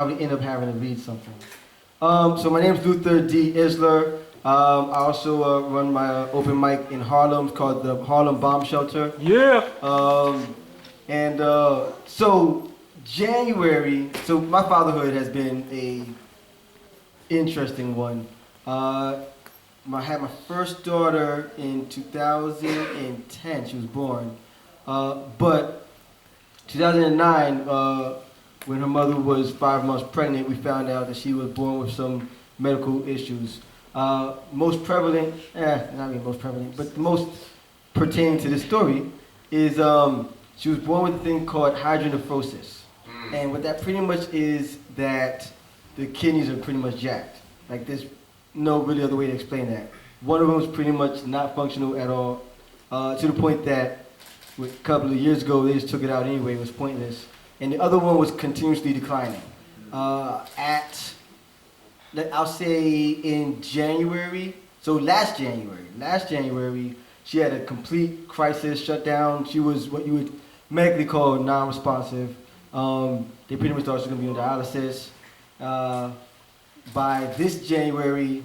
probably end up having to read something. So my name's Luther D. Isler. I also run my open mic in Harlem called the Harlem Bomb Shelter. Yeah. So January, so my fatherhood has been a interesting one. I had my first daughter in 2010. She was born, but 2009, when her mother was 5 months pregnant, we found out that she was born with some medical issues. Most prevalent, not really most prevalent, but the most pertaining to this story is she was born with a thing called hydronephrosis. And what that pretty much is that the kidneys are pretty much jacked. Like there's no really other way to explain that. One of them was pretty much not functional at all, to the point that a couple of years ago they just took it out anyway, it was pointless. And the other one was continuously declining. I'll say in January, so last January, she had a complete crisis, shutdown. She was what you would medically call non-responsive. They pretty much thought she was gonna be on dialysis. By this January,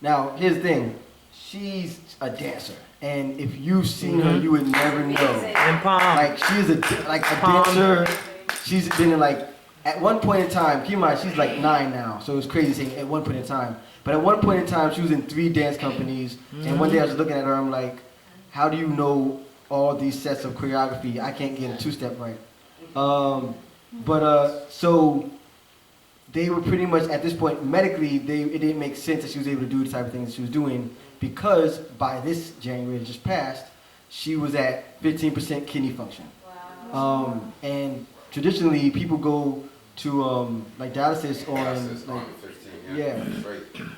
now here's the thing, she's a dancer. And if you've seen her, you would never know. And palm. Like she's a dancer. She's been in at one point in time, keep in mind, she's like 9 now, so it's crazy saying at one point in time. But at one point in time, she was in 3 dance companies, and one day I was looking at her, I'm like, how do you know all these sets of choreography? I can't get a 2-step right. So they were pretty much, at this point, medically, it didn't make sense that she was able to do the type of things that she was doing, because by this January just passed, she was at 15% kidney function. Wow. And traditionally, people go to like dialysis on yeah.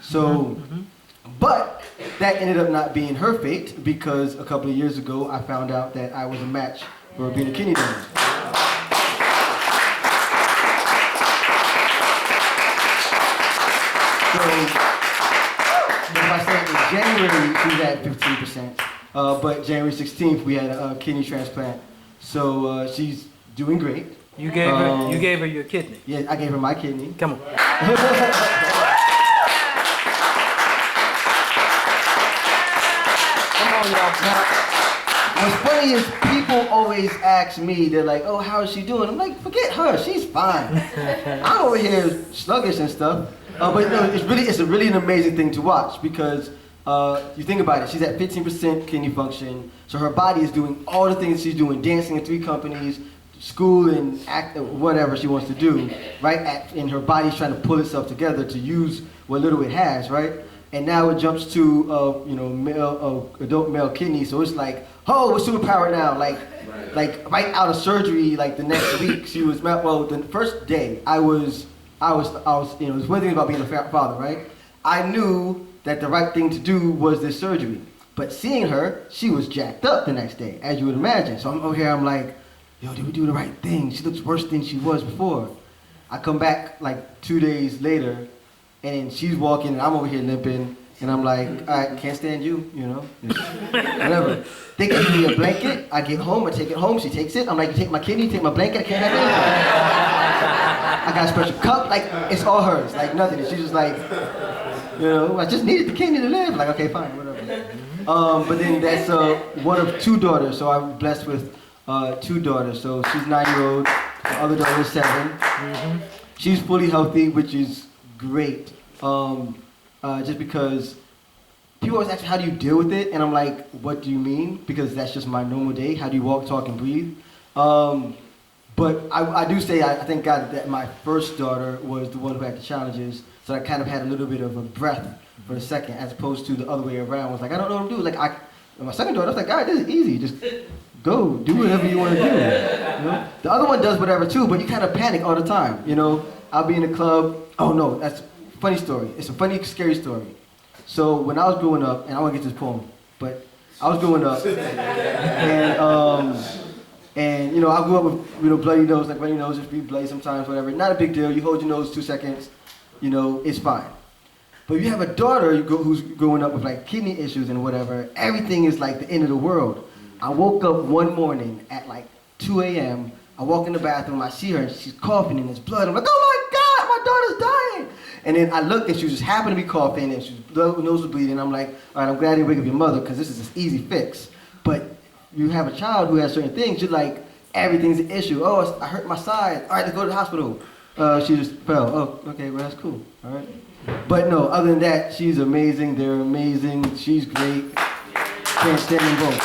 So, but that ended up not being her fate, because a couple of years ago I found out that I was a match for being a kidney donor. So if I said in January she was at 15%, but January 16th we had a kidney transplant. So she's doing great. You gave her your kidney. Yeah, I gave her my kidney. Come on. Come on, y'all. What's funny is people always ask me, they're like, oh, how is she doing? I'm like, forget her, she's fine. I'm over here sluggish and stuff. But no, it's really an amazing thing to watch, because you think about it, she's at 15% kidney function, so her body is doing all the things she's doing, dancing in 3 companies, school and act, whatever she wants to do, right? And her body's trying to pull itself together to use what little it has, right? And now it jumps to adult male kidney, so it's like, oh, we're superpowered now, like right out of surgery, like the next week she was, well, the first day I was, there's one thing about being a father, right? I knew that the right thing to do was this surgery, but seeing her, she was jacked up the next day, as you would imagine. So I'm over here, I'm like, yo, did we do the right thing? She looks worse than she was before. I come back like 2 days later, and she's walking, and I'm over here limping, and I'm like, I can't stand you, whatever. They give me a blanket, I get home, I take it home, she takes it. I'm like, you take my kidney, you take my blanket, I can't have anything. I got a special cup, like, it's all hers, like nothing. She's just like, I just needed the kidney to live. Like, okay, fine, whatever. But then that's one of 2 daughters, so I'm blessed with 2 daughters. So she's 9-year-old, the other daughter is 7. She's fully healthy, which is great. Just because people always ask me, how do you deal with it? And I'm like, what do you mean? Because that's just my normal day. How do you walk, talk, and breathe? But I do say I thank God that my first daughter was the one who had the challenges, so I kind of had a little bit of a breath for a second, as opposed to the other way around. I was like, I don't know what to do. Like my second daughter, I was like, God, this is easy. Just go, do whatever you want to do. The other one does whatever too, but you kind of panic all the time. I'll be in a club. Oh no, that's a funny story. It's a funny, scary story. So when I was growing up, and I want to get to this poem, but I was growing up, and I grew up with bloody nose, like runny nose, just be bloody sometimes, whatever. Not a big deal. You hold your nose 2 seconds, it's fine. But if you have a daughter who's growing up with like kidney issues and whatever, everything is like the end of the world. I woke up one morning at like 2 a.m. I walk in the bathroom, I see her, and she's coughing, and there's blood. I'm like, oh my God, my daughter's dying. And then I looked, and she was just happened to be coughing, and her nose was bleeding. I'm like, all right, I'm glad you wake up your mother, because this is an easy fix. But you have a child who has certain things, you're like, everything's an issue. Oh, I hurt my side. All right, let's go to the hospital. She just fell. Oh, okay, well, that's cool. All right. But no, other than that, she's amazing. They're amazing. She's great. Can't stand them both.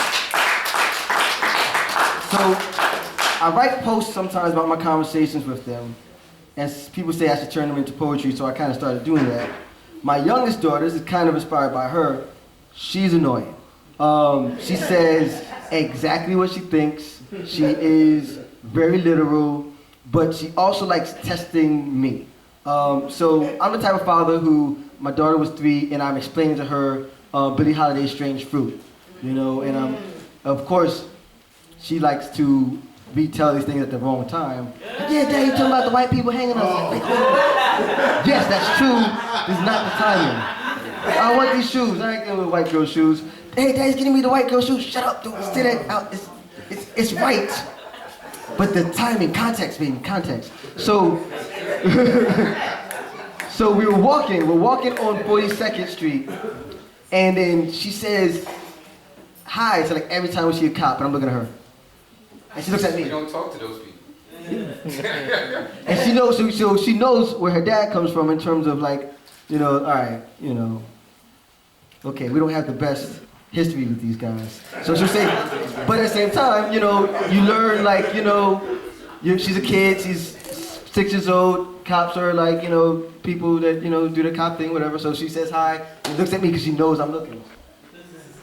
So I write posts sometimes about my conversations with them. And people say I should turn them into poetry, so I kind of started doing that. My youngest daughter, this is kind of inspired by her. She's annoying. She says exactly what she thinks. She is very literal, but she also likes testing me. So I'm the type of father who, my daughter was 3, and I'm explaining to her Billie Holiday's Strange Fruit, you know, and of course, she likes to retell these things at the wrong time. Yeah, Dad, you talking about the white people hanging us. Like, yes, that's true. This is not the timing. I want these shoes. I ain't getting the white girl shoes. Hey, Dad's getting me the white girl shoes. Shut up, don't say that out. It's right. But the timing, context, baby, context. So, so we're walking on 42nd Street, and then she says, hi, so like every time we see a cop, and I'm looking at her. And she looks at me. We don't talk to those people. And she knows, so she knows where her dad comes from in terms of like, you know, all right, you know, okay, we don't have the best history with these guys. So she'll say, but at the same time, you know, you learn like, you know, she's a kid, she's 6 years old, cops are like, you know, people that, you know, do the cop thing, whatever. So she says hi, and looks at me because she knows I'm looking.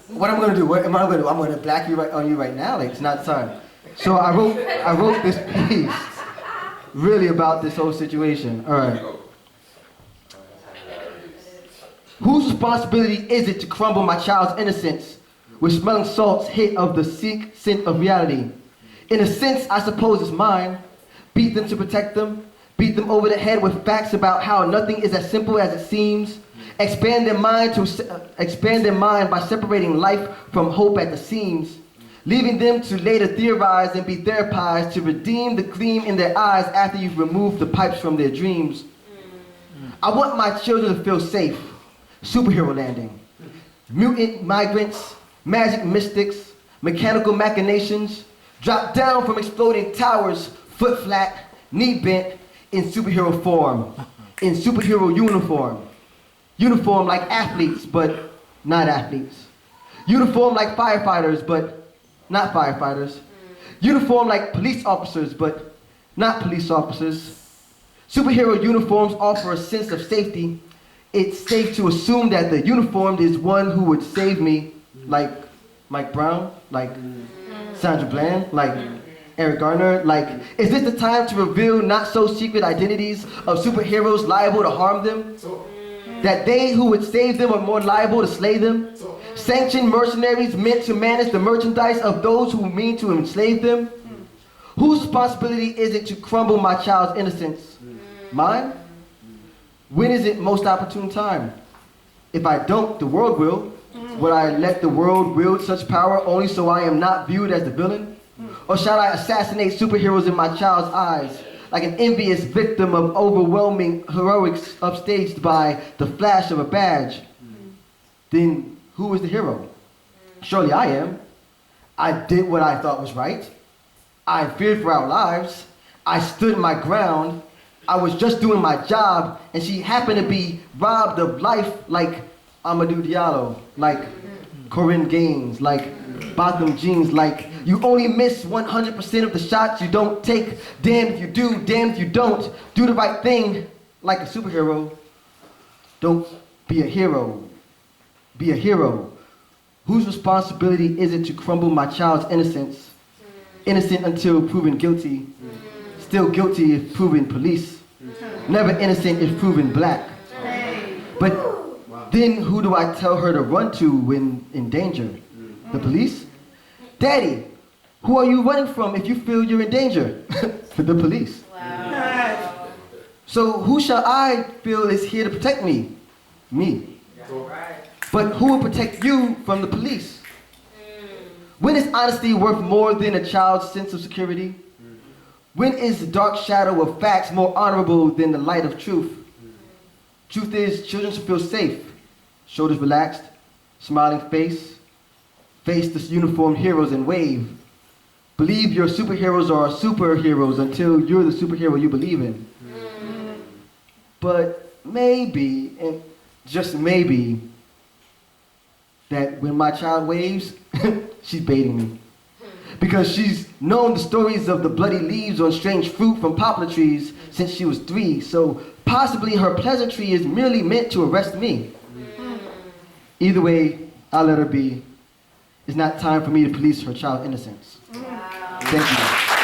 What am I gonna do? What am I gonna do? I'm gonna black you on you right now, like it's not the time. So I wrote this piece really about this whole situation. All right. Whose responsibility is it to crumble my child's innocence with smelling salts hit of the scent of reality? In a sense, I suppose it's mine. Beat them to protect them. Beat them over the head with facts about how nothing is as simple as it seems. Expand their mind by separating life from hope at the seams. Leaving them to later theorize and be therapized to redeem the gleam in their eyes after you've removed the pipes from their dreams. I want my children to feel safe. Superhero landing. Mutant migrants, magic mystics, mechanical machinations, drop down from exploding towers, foot flat, knee bent, in superhero form, in superhero uniform. Uniform like athletes, but not athletes. Uniform like firefighters, but not firefighters. Uniform like police officers, but not police officers. Superhero uniforms offer a sense of safety. It's safe to assume that the uniformed is one who would save me, like Mike Brown, like Sandra Bland, like Eric Garner. Like, is this the time to reveal not so secret identities of superheroes liable to harm them? That they who would save them are more liable to slay them? Sanctioned mercenaries meant to manage the merchandise of those who mean to enslave them? Whose responsibility is it to crumble my child's innocence? Mine? When is it most opportune time? If I don't, the world will. Would I let the world wield such power only so I am not viewed as the villain? Or shall I assassinate superheroes in my child's eyes, like an envious victim of overwhelming heroics upstaged by the flash of a badge? Then who is the hero? Surely I am. I did what I thought was right. I feared for our lives. I stood my ground. I was just doing my job, and she happened to be robbed of life like Amadou Diallo, like Corinne Gaines, like Botham Jeans, like you only miss 100% of the shots you don't take. Damn if you do, damn if you don't. Do the right thing like a superhero. Don't be a hero. Be a hero. Whose responsibility is it to crumble my child's innocence? Innocent until proven guilty. Still guilty if proven police. Never innocent if proven black. But then who do I tell her to run to when in danger? The police? Daddy, who are you running from if you feel you're in danger? The police. Wow. So who shall I feel is here to protect me? Me. But who will protect you from the police? When is honesty worth more than a child's sense of security? When is the dark shadow of facts more honorable than the light of truth? Truth is, children should feel safe. Shoulders relaxed, smiling face. Face the uniformed heroes and wave. Believe your superheroes are superheroes until you're the superhero you believe in. But maybe, and just maybe, that when my child waves, she's baiting me. Because she's known the stories of the bloody leaves on strange fruit from poplar trees since she was 3, so possibly her pleasantry is merely meant to arrest me. Either way, I'll let her be. It's not time for me to police her child's innocence. Thank you.